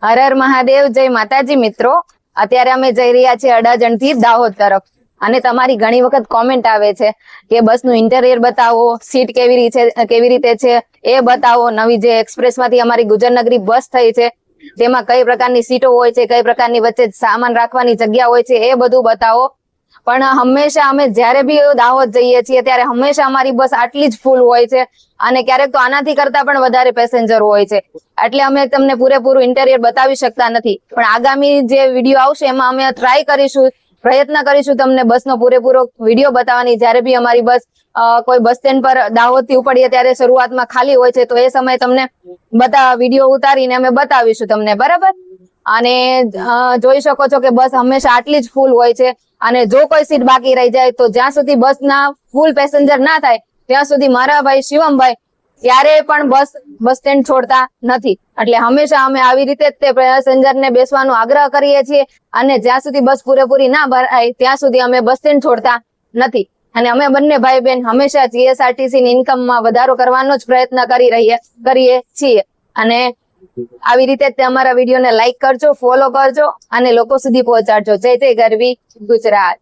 હર હર મહાદેવ, જય માતાજી મિત્રો. અત્યારે અમે જઈ રહ્યા છીએ અડાજણ થી દાહોદ તરફ અને તમારી ઘણી વખત કોમેન્ટ આવે છે કે બસનું ઇન્ટેરિયર બતાવો, સીટ કેવી રીતે છે એ બતાવો. નવી જે એક્સપ્રેસ માંથી અમારી ગુજરનગરી બસ થઈ છે તેમાં કઈ પ્રકારની સીટો હોય છે, કઈ પ્રકારની વચ્ચે સામાન રાખવાની જગ્યા હોય છે એ બધું બતાવો. પણ હંમેશા અમે જ્યારે બી દાહોદ જઈએ છીએ ત્યારે હંમેશા અમારી બસ આટલી જ ફૂલ હોય છે અને ક્યારેક તો આનાથી કરતા પણ વધારે પેસેન્જર હોય છે. એટલે અમે તમને પૂરેપૂરું ઇન્ટેરિયર બતાવી શકતા નથી, પણ આગામી જે વિડીયો આવશે એમાં અમે ટ્રાય કરીશું, પ્રયત્ન કરીશું તમને બસનો પૂરેપૂરો વિડીયો બતાવવાની. જ્યારે બી અમારી બસ કોઈ બસ સ્ટેન્ડ પર દાહોદ થી ઉપડીએ ત્યારે શરૂઆતમાં ખાલી હોય છે, તો એ સમયે તમને વિડીયો ઉતારીને અમે બતાવીશું તમને, બરાબર? અને જોઈ શકો છો કે બસ હંમેશા આટલી જ ફૂલ હોય છે અને જો કોઈ સીટ બાકી રહી જાય તો જ્યાં સુધી બસના ફૂલ પેસેન્જર ના થાય ત્યાં સુધી મારા ભાઈ શિવમભાઈ ત્યારે પણ બસ સ્ટેન્ડ છોડતા નથી. એટલે હંમેશા અમે આવી રીતે જ તે પેસેન્જરને બેસવાનો આગ્રહ કરીએ છીએ અને જ્યાં સુધી બસ પૂરેપૂરી ના ભરાય ત્યાં સુધી અમે બસ સ્ટેન્ડ છોડતા નથી. અને અમે બંને ભાઈ બહેન હંમેશા જીએસઆરટીસી ની ઇન્કમમાં વધારો કરવાનો જ પ્રયત્ન કરીએ છીએ. અને આવી રીતે અમારા વિડીયોને લાઈક કરજો, ફોલો કરજો અને લોકો સુધી પહોંચાડજો. જય જય ગરવી ગુજરાત.